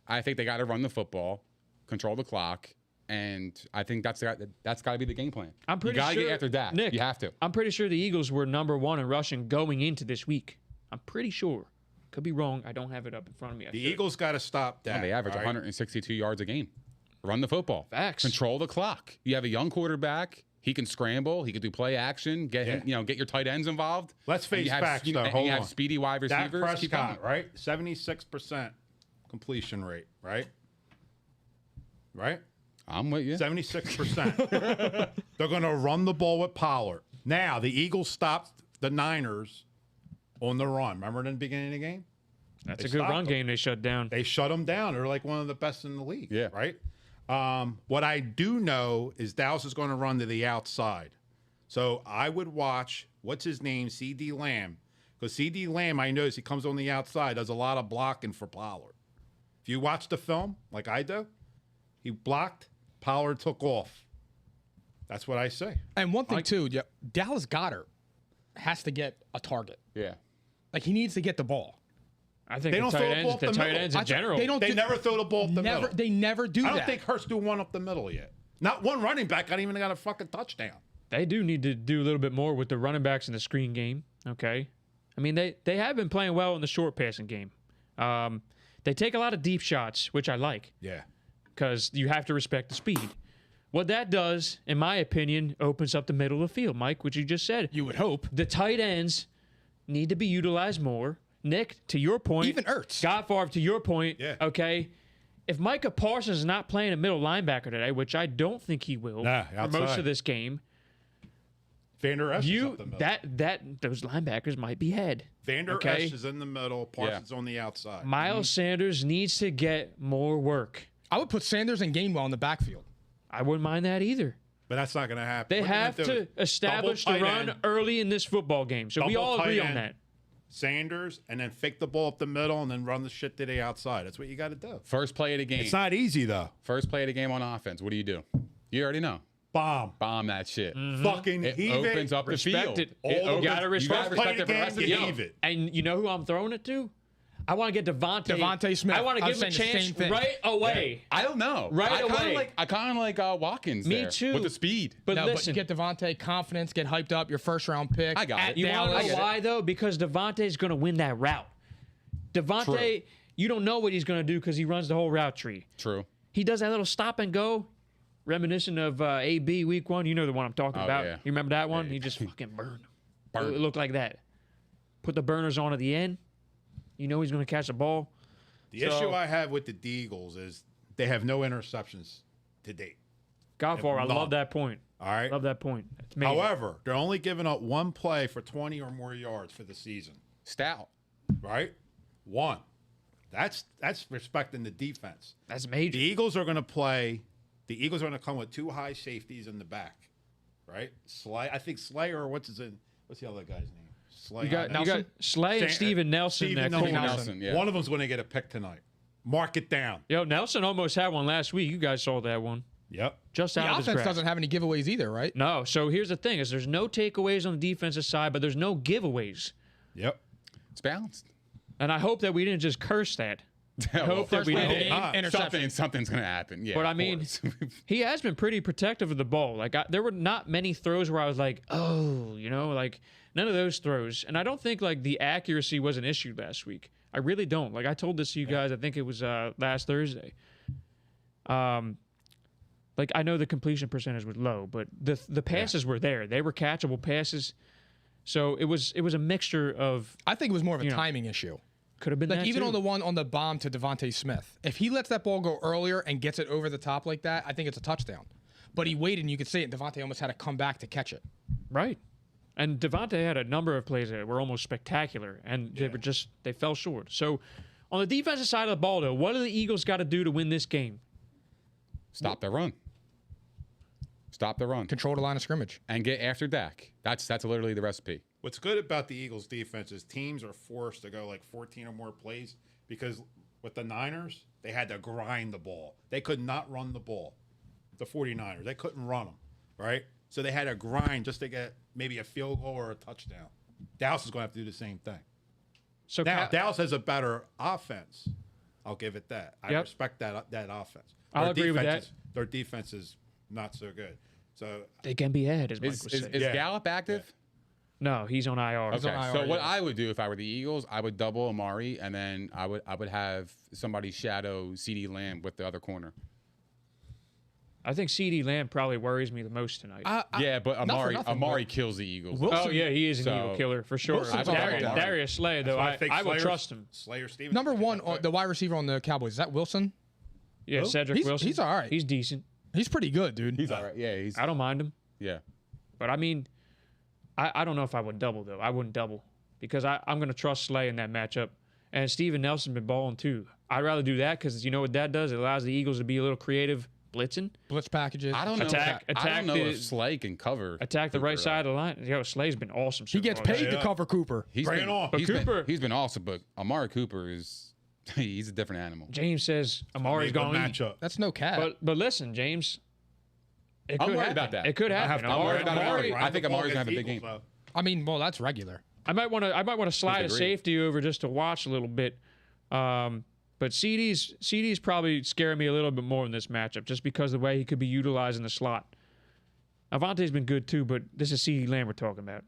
I think they got to run the football, control the clock, and I think that's got to be the game plan. I'm pretty you got to sure, get after Dak. Nick, You have to. I'm pretty sure the Eagles were number one in rushing going into this week. I'm pretty sure. Could be wrong. I don't have it up in front of me. The Eagles got to stop that. They average all right? 162 yards a game. Run the football. Facts. Control the clock. You have a young quarterback. He can scramble. He can do play action. Get him, get your tight ends involved. Let's face You have- facts, you though. and Hold you on. have speedy wide Dak receivers. Keep Prescott, going. right? 76% completion rate, right? Right? I'm with you. 76%. They're going to run the ball with Pollard. Now, the Eagles stopped the Niners on the run. Remember in the beginning of the game? That's They a good stopped run them. game they shut down. They shut them down. They're like one of the best in the league. Yeah. Right? What I do know is Dallas is going to run to the outside. So I would watch, what's his name, C.D. Lamb. Because C.D. Lamb, I notice he comes on the outside, does a lot of blocking for Pollard. If you watch the film, like I do, he blocked, Pollard took off. That's what I say. And one thing, too, Dallas Goedert has to get a target. Yeah. Like, he needs to get the ball. I think They the don't tight throw the ends, ball up the the tight middle. ends in general. They never throw the ball up the middle. They never do I that. don't think Hurst do one up the middle yet. Not one running back got even got a fucking touchdown. They do need to do a little bit more with the running backs in the screen game. Okay, I mean they have been playing well in the short passing game. They take a lot of deep shots, which I like Yeah. because you have to respect the speed. What that does, in my opinion, opens up the middle of the field, Mike, which you just said. You would hope. The tight ends need to be utilized more. Nick, to your point. Even Ertz. GODFAVRE'S, to your point. Yeah. Okay. If Micah Parsons is not playing a middle linebacker today, which I don't think he will Nah, for most outside. of this game, Vander Esch is up the middle. that those linebackers might be head. Vander okay? Esch is in the middle. Parsons on the outside. Miles Sanders needs to get more work. I would put Sanders and Gainwell in the backfield. I wouldn't mind that either. But that's not going to happen. They What they're have gonna do to is establish the double tight run end, early in this football game. So we double all tight agree on end, that. Sanders, and then fake the ball up the middle and then run the shit to the outside. That's what you got to do. First play of the game. It's not easy, though. First play of the game on offense. What do? You already know. Bomb. Bomb that shit. Fucking It heave opens up the Respect field. it. All You the- gotta You respect gotta First play respect of it the for the rest game, of the you game. heave it. And you know who I'm throwing it to? I want to get Devontae Smith. I want to I give was him a saying the chance same thing. right away. I don't know. Right away. I kind of like Watkins. Me there, too. With the speed. But No, listen, but you get Devontae, confidence, get hyped up, your first round pick. I got at it. you want Dallas. to know why though? Because Devontae's going to win that route. Devontae, you don't know what he's going to do because he runs the whole route tree. True. He does that little stop and go, reminiscent of AB Week 1. You know the one I'm talking about. yeah. You remember that one? Yeah. He just fucking burned. Burn. It looked like that. Put the burners on at the end. You know he's going to catch the ball. The issue I have with the Eagles is they have no interceptions to date. Godfather, I None. love that point. All right. Love that point. It's amazing. However, they're only giving up one play for 20 or more yards for the season. Stout. Right? One. That's respecting the defense. That's major. The Eagles are going to play. The Eagles are going to come with 2 high safeties in the back, right? I think Slayer. Or what's the other guy's name? Slay. You got Slay and Steven Nelson. Steven that Nelson, yeah. One of them's going to get a pick tonight. Mark it down. Yo, Nelson almost had one last week. You guys saw that one. Yep. Just The out of his offense grasp. doesn't have any giveaways either, right? No. So here's the thing: is there's no takeaways on the defensive side, but there's no giveaways. Yep. It's balanced. And I hope that we didn't just curse that. I hope that we play of the didn't. game, interception. Something's going to happen. Yeah. But I of mean, course. he has been pretty protective of the ball. Like there were not many throws where I was like, oh, like none of those throws. And I don't think like the accuracy was an issue last week. I really don't. Like I told this to you guys. I think it was last Thursday. Like I know the completion percentage was low, but the passes were there. They were catchable passes. So it was a mixture of I think it was more of a timing issue. could have been Like that even too. on the one on the bomb to Devontae Smith, if he lets that ball go earlier and gets it over the top like that, I think it's a touchdown. But he waited, and you could see it. Devontae almost had to come back to catch it. Right. And Devontae had a number of plays that were almost spectacular, and they fell short. So on the defensive side of the ball, though, what do the Eagles got to do to win this game? Stop the run. Stop the run. Control the line of scrimmage. And get after Dak. That's literally the recipe. What's good about the Eagles defense is teams are forced to go like 14 or more plays because with the Niners, they had to grind the ball. They could not run the ball. The 49ers, they couldn't run them, right? So they had to grind just to get maybe a field goal or a touchdown. Dallas is going to have to do the same thing. So Now, Dallas has a better offense. I'll give it that. I Yep. respect that offense. I'll agree with that. Their defense is not so good. So they can be ahead, as Mike Is was saying. is Gallup active? No, he's on IR. Okay. on So IR, what yeah. I would do if I were the Eagles, I would double Amari, and then I would have somebody shadow CeeDee Lamb with the other corner. I think CeeDee Lamb probably worries me the most tonight. Yeah, but not for Amari nothing, kills the Eagles. Oh, yeah, he is an So- Eagle killer for sure. Wilson's Darius, all right. Darius Slay, though, I would Slayer- trust him. Slayer Stevens. Number one, the wide receiver on the Cowboys, is that Wilson? Yeah, Cedric Wilson. He's all right. He's decent. He's pretty good, dude. He's all right. Yeah, he's I don't mind him. yeah. But I mean, I don't know if I would double, though. I wouldn't double because I'm going to trust Slay in that matchup. And Steven Nelson been balling, too. I'd rather do that because you know what that does? It allows the Eagles to be a little creative blitzing. Blitz packages. I don't know. Attack I don't know the- if Slay can cover. Attack the right Cooper, side of the line. Yo, Slay's been awesome. He gets paid to cover Cooper. He's Bring been, it on. But Cooper- he's been awesome, but Amari Cooper is he's a different animal. James says Amari's Good going to matchup. That's no cap. But listen, James. It I'm could worried happen. about that. It could happen. I'm worried about Amari- I think Amari's gonna have a big game. I mean, well, that's regular. I might want to slide a Agreed. safety over just to watch a little bit. But CD's probably scaring me a little bit more in this matchup just because of the way he could be utilized in the slot. Avante's been good too, but this is CeeDee Lamb we're talking about.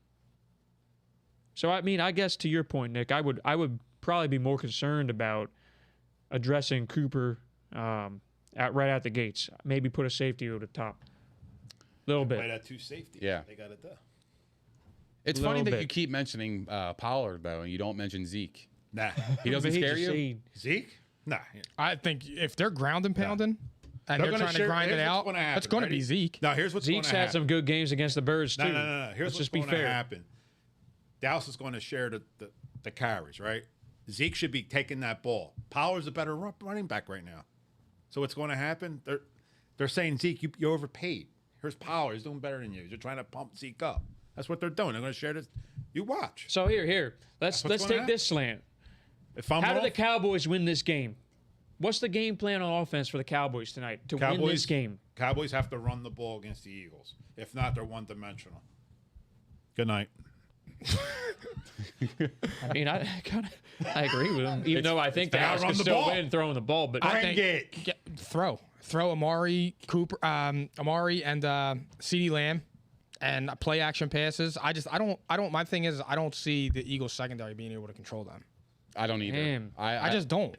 So I mean, I guess to your point, Nick, I would probably be more concerned about addressing Cooper right out the gates. Maybe put a safety over the top. A little Play bit. that 2 safety. Yeah. They got it done. It's Little funny that bit. you keep mentioning Pollard though, and you don't mention Zeke. Nah. He doesn't But he scare just you. said- Zeke? Nah. I think if they're ground and pounding and They're they're gonna trying to share- grind it here's what's out, gonna happen, that's going to be ready? Zeke. Now, here's what's going Zeke's to happen. had some good games against the Birds too. No. Here's Let's what's just be going to fair. happen. Dallas is going to share the carries, right? Zeke should be taking that ball. Pollard's a better running back right now. So what's going to happen? They're saying, Zeke, you overpaid. Here's Pollard. He's doing better than you. You're trying to pump Zeke up. That's what they're doing. They're going to share this. You watch. So here. Let's what's take gonna this slant. If I'm How do off, the Cowboys win this game? What's the game plan on offense for the Cowboys tonight to win this game? Cowboys have to run the ball against the Eagles. If not, they're one-dimensional. Good night. I mean, I agree with him, even though I think Dallas can still win throwing the ball. But I think throw Amari Cooper, Amari and CeeDee Lamb, and play action passes. I don't. My thing is I don't see the Eagles secondary being able to control them. I don't either. Damn. I just don't.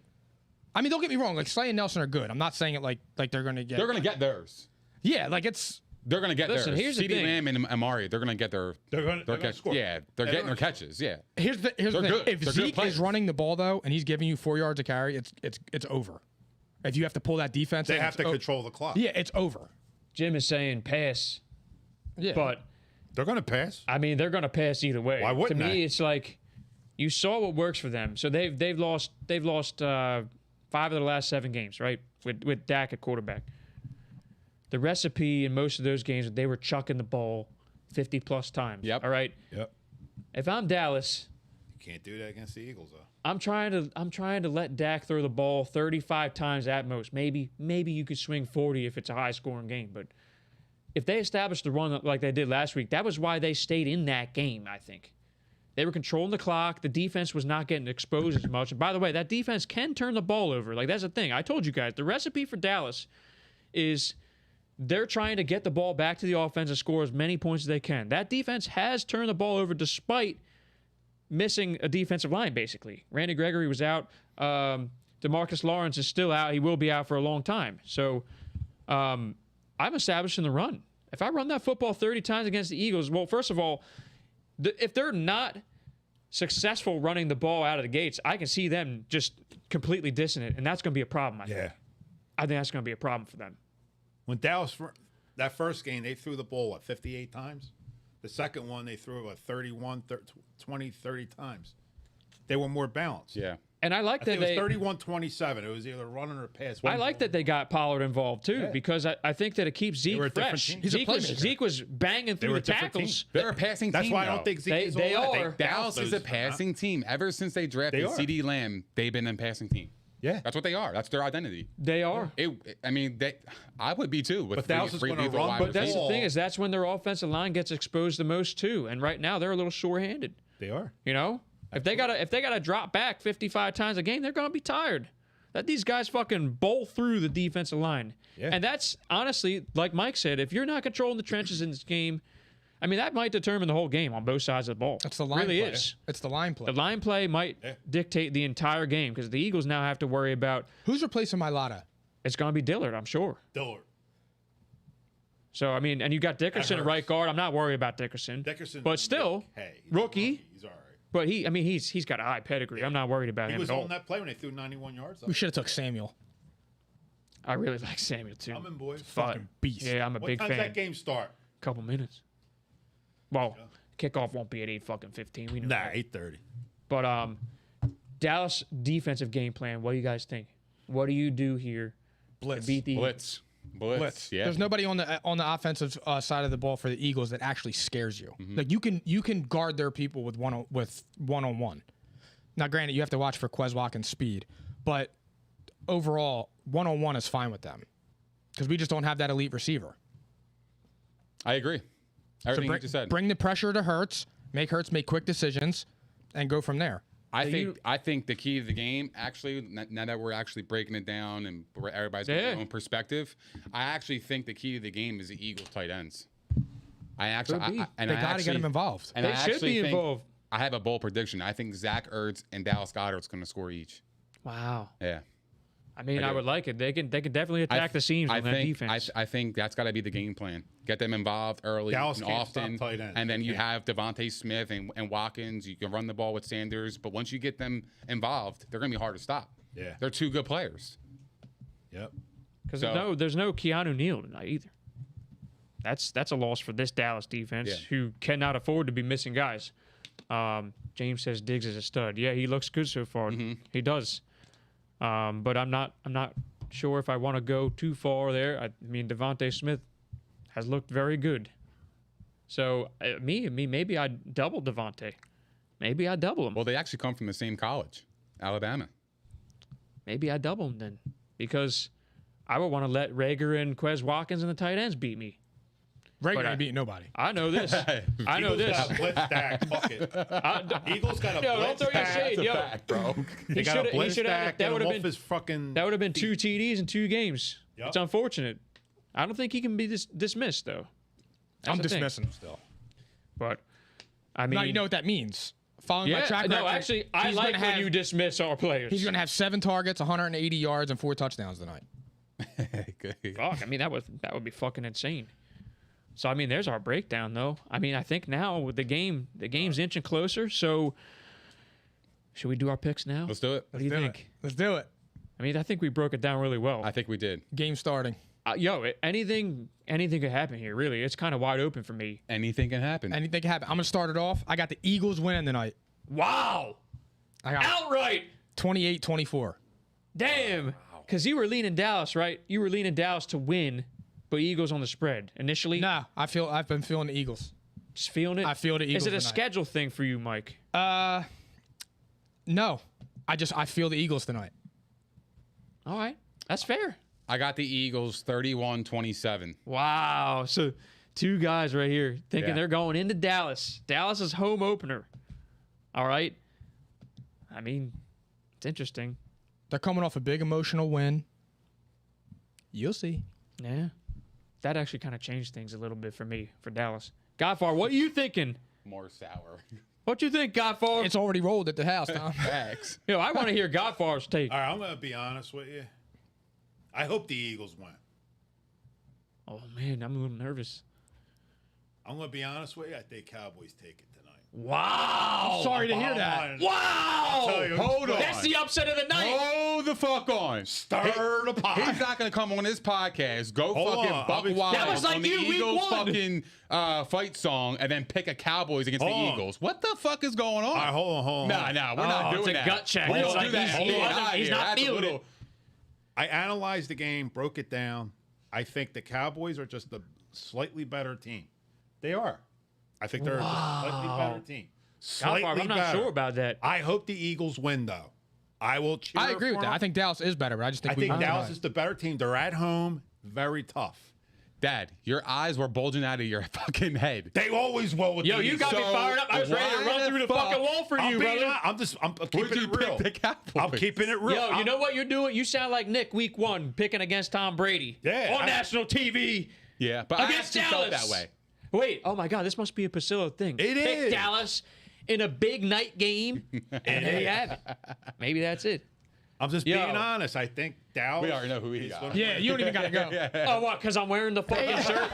I mean, don't get me wrong. Like Slay and Nelson are good. I'm not saying it like they're gonna get. They're gonna get theirs. Yeah, like it's. They're gonna get Listen, theirs. here's the CeeDee thing. Lamb and Amari, they're gonna get their. They're gonna score. Yeah, they're getting their catches. Yeah. Here's the thing. good. If They're good Zeke players. is running the ball though, and he's giving you 4 yards a carry, it's over. If you have to pull that defense, They in, have it's to control the clock. Yeah, it's over. Jim is saying pass, Yeah, but They're going to pass. I mean they're going to pass either way. Why wouldn't to me, they? it's like you saw what works for them. So they've lost 5 of the last 7 games, right? With Dak at quarterback. The recipe in most of those games, they were chucking the ball 50+ times. Yep. All right. Yep. If I'm Dallas, You can't do that against the Eagles, though. I'm trying to let Dak throw the ball 35 times at most. Maybe you could swing 40 if it's a high scoring game. But if they established the run like they did last week, that was why they stayed in that game, I think. They were controlling the clock. The defense was not getting exposed as much. And by the way, that defense can turn the ball over. Like, that's the thing. I told you guys, the recipe for Dallas is they're trying to get the ball back to the offense and score as many points as they can. That defense has turned the ball over despite missing a defensive line, basically. Randy Gregory was out. DeMarcus Lawrence is still out. He will be out for a long time. So I'm establishing the run. If I run that football 30 times against the Eagles, well, first of all, if they're not successful running the ball out of the gates, I can see them just completely dissing it, and that's going to be a problem, I think. I think that's going to be a problem for them. When Dallas, that first game, they threw the ball, 58 times? The second one, they threw it, 20, 30 times. They were more balanced. Yeah. And I like I that think it was 31-27. It was either running or pass. I like that they got Pollard involved too, because I think that it keeps were a Zeke different fresh. team. He's a Zeke was banging through were the a different tackles. team. They're a passing That's team. why I though. don't think Zeke They- is they all that. are. Dallas is a those- passing team. Ever since they drafted They are. CeeDee Lamb, they've been a passing team. Yeah. That's what they are. That's their identity. They are. I would be too. With But Dallas is gonna lethal run, wide but But that's the receivers. thing, is that's when their offensive line gets exposed the most too. And right now they're a little sure-handed. They are. You know, if they gotta drop back 55 times a game, they're gonna be tired. That these guys fucking bowl through the defensive line. Yeah. And that's honestly, like Mike said, if you're not controlling the trenches in this game, I mean, that might determine the whole game on both sides of the ball. That's the line really play. is. It's the line play. The line play might dictate the entire game because the Eagles now have to worry about. Who's replacing Mailata? It's going to be Dillard, I'm sure. Dillard. So I mean, and you got Dickerson at right guard. I'm not worried about Dickerson. But still, hey, rookie. He's all right. But he's got a high pedigree. I'm not worried about He him was at all. on that play when they threw 91 yards. We should have took Samuel. I really like Samuel too. Coming, boys. But, Fucking beast. Yeah, I'm a What big time's fan. that game start? Couple minutes. Well, kickoff won't be at 8:15. We know Nah, that. 8:30. But Dallas defensive game plan. What do you guys think? What do you do here Blitz. to beat the Blitz. Yeah. There's nobody on the offensive side of the ball for the Eagles that actually scares you. Mm-hmm. Like you can guard their people with one-on-one. Now, granted, you have to watch for Quez Watkins' speed, but overall, one-on-one is fine with them because we just don't have that elite receiver. I agree. Everything you just said. Bring the pressure to Hurts, make Hurts make quick decisions, and go from there. I think the key to the game, actually, now that we're actually breaking it down and everybody's got their own perspective, I actually think the key to the game is the Eagles tight ends. Could be. They got to get them involved. And They I should actually be think- involved. I have a bold prediction. I think Zach Ertz and Dallas Goedert's going to score each. Wow. Yeah. I mean, I do. would like it. They can definitely attack the seams on that defense. I think that's got to be the game plan. Get them involved early Dallas and can't often, stop tight ends. and then They you can't. have Devontae Smith and Watkins. You can run the ball with Sanders, but once you get them involved, they're going to be hard to stop. Yeah. They're two good players. Yep. Because So- there's no Keanu Neal tonight either. That's a loss for this Dallas defense, Yeah. who cannot afford to be missing guys. James says Diggs is a stud. Yeah, he looks good so far. He does. But I'm not sure if I want to go too far there. I mean, Devontae Smith has looked very good. So maybe I double Devontae. Maybe I double him. Well, they actually come from the same college, Alabama. Maybe I double him then, because I would want to let Rager and Quez Watkins and the tight ends beat me. Regular But ain't beating nobody. I know this. I know Eagles this. got a blitz stack. Fuck it. Eagles got a Yo, don't blitz throw your stack. shade, yo. bro. They got a shoulda- blitz shoulda- stack. that That would've off been- his fucking. That would have been 2 TDs in 2 games. Yep. It's unfortunate. I don't think he can be dismissed though. That's I'm the thing. dismissing him still. But I mean, Now you know what that means. Following my yeah. track No, record, actually, I he's like gonna when have- you dismiss our players. He's going to have 7 targets, 180 yards, and 4 touchdowns tonight. Fuck, I mean that would be fucking insane. So I mean, there's our breakdown though. I mean, I think now with the game's inching closer. So should we do our picks now? Let's do it. What do you think? Let's do it. I mean, I think we broke it down really well. I think we did. Game starting. Anything could happen here. Really, it's kind of wide open for me. Anything can happen. Anything can happen. I'm going to start it off. I got the Eagles winning tonight. Wow, I got outright. 28-24. Damn. Because you were leaning Dallas, right? You were leaning Dallas to win, but Eagles on the spread initially. Nah, I've been feeling the Eagles. Just feeling it. I feel the Eagles Is it a tonight. schedule thing for you, Mike? No. I feel the Eagles tonight. All right, that's fair. I got the Eagles 31-27. Wow. So 2 guys right here thinking Yeah. they're going into Dallas. Dallas's home opener. All right. I mean, it's interesting. They're coming off a big emotional win. You'll see. Yeah. That actually kind of changed things a little bit for me, for Dallas. Godfar, what are you thinking? More sour. What you think, Godfar? It's already rolled at the house, Tom. Facts. Yo, I want to hear Godfar's take. All right, I'm going to be honest with you. I hope the Eagles win. Oh, man, I'm a little nervous. I'm going to be honest with you. I think Cowboys take it tonight. Wow. Sorry to hear that. I'll Wow. tell you, Hold on. That's the upset of the night. Hold the fuck on. Stir the pot. He's not gonna come on this podcast. Go Hold fucking on, buck I'll be- wild That was like on the you, week Eagles 1. fucking fight song, and then pick a Cowboys against Hold the on. Eagles. What the fuck is going on? All right, hold on. Nah, we're not it's doing a that. gut check. We It's don't like do that. he's- Get out he's here. not That's a feeling little- it. I analyzed the game, broke it down. I think the Cowboys are just a slightly better team. They are. I think they're a slightly better team. Slightly Godfar, I'm not better. sure about that. I hope the Eagles win, though. I will cheer I agree with for that. them. I think Dallas is better, but I just think I think win Dallas tonight. is the better team. They're at home, very tough. Dad, your eyes were bulging out of your fucking head. They always will with Yo, the you Eagles. got me So, fired up. I was ready to why run the through the fuck- fucking wall for I'm you, being brother. I'm keeping Would you it real. pick the Cowboys? I'm keeping it real. Yo, you know what you're doing? You sound like Nick week 1 picking against Tom Brady. Yeah, On I- national TV. Yeah, but I Against actually felt Dallas. that way. Wait, oh my God, this must be a Priscilla thing. It Pick is. Dallas in a big night game, and there you have it. Maybe that's it. I'm just Yo. being honest. I think Dallas. We already know who he is got. gonna- Yeah, you don't even got to go. Oh, what? Because I'm wearing the fucking shirt?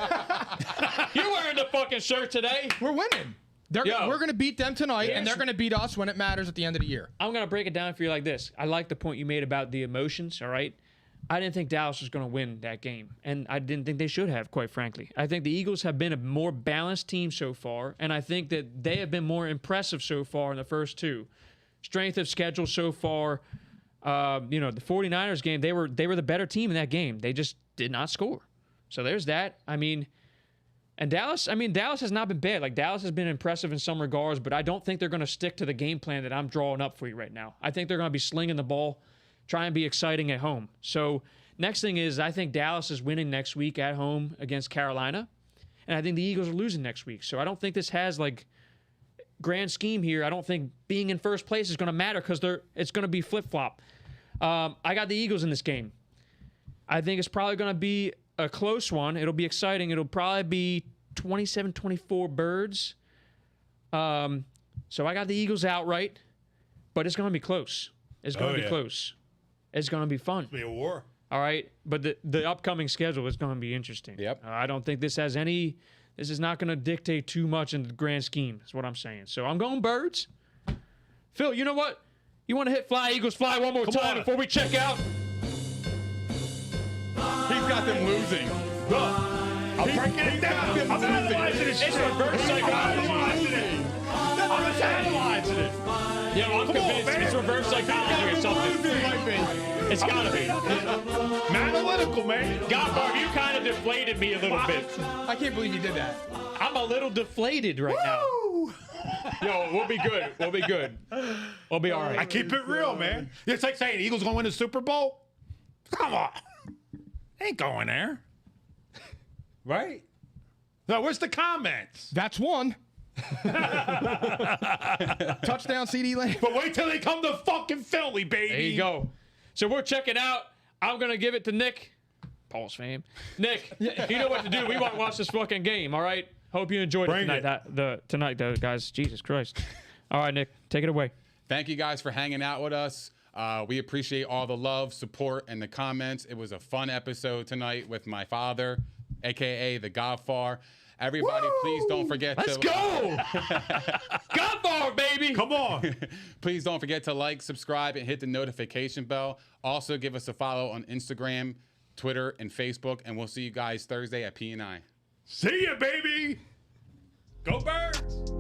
You're wearing the fucking shirt today? We're winning. Yo. We're going to beat them tonight, and Yes. they're going to beat us when it matters at the end of the year. I'm going to break it down for you like this. I like the point you made about the emotions, all right? I didn't think Dallas was going to win that game, and I didn't think they should have, quite frankly. I think the Eagles have been a more balanced team so far, and I think that they have been more impressive so far in the first 2. Strength of schedule so far, the 49ers game, they were the better team in that game. They just did not score. So there's that. And Dallas has not been bad. Like, Dallas has been impressive in some regards, but I don't think they're going to stick to the game plan that I'm drawing up for you right now. I think they're going to be slinging the ball, try and be exciting at home. So next thing is I think Dallas is winning next week at home against Carolina, and I think the Eagles are losing next week. So I don't think this has, like, grand scheme here. I don't think being in first place is going to matter because it's going to be flip-flop. I got the Eagles in this game. I think it's probably going to be a close one. It'll be exciting. It'll probably be 27-24 Birds. So I got the Eagles outright, but it's going to be close. It's going to be yeah. close. It's going to be fun. Be a war. All right, but the upcoming schedule is going to be interesting. Yep. I don't think this has any. This is not going to dictate too much in the grand scheme. Is what I'm saying. So I'm going Birds. Phil, you know what? You want to hit Fly Eagles Fly one more time on. before we check out? He's got them losing. I'm breaking it down. I'm analyzing it. It's reverse psychology. I'm just analyzing it. Yeah, I'm convinced man. it's reverse psychology or something. It's gotta be. I'm analytical, man. Godfar, you kind of deflated me a little bit. I can't believe you did that. I'm a little deflated right now. Yo, we'll be good. We'll be good. We'll be all right. I keep it real, man. It's like saying Eagles gonna win the Super Bowl. Come on, ain't going there, right? No, where's the comments? That's one. Touchdown, CD Lamb. But wait till they come to fucking Philly, baby. There you go. So we're checking out. I'm going to give it to Nick. Paul's fame. Nick, you know what to do. We want to watch this fucking game, all right? Hope you enjoyed Bring it tonight. Tonight, though, guys. Jesus Christ. All right, Nick, take it away. Thank you guys for hanging out with us. We appreciate all the love, support, and the comments. It was a fun episode tonight with my father, a.k.a. the Godfather. Everybody, please don't forget Let's go. Godfather, baby. Come on. Please don't forget to like, subscribe, and hit the notification bell. Also, give us a follow on Instagram, Twitter, and Facebook. And we'll see you guys Thursday at P&I. See ya, baby. Go Birds.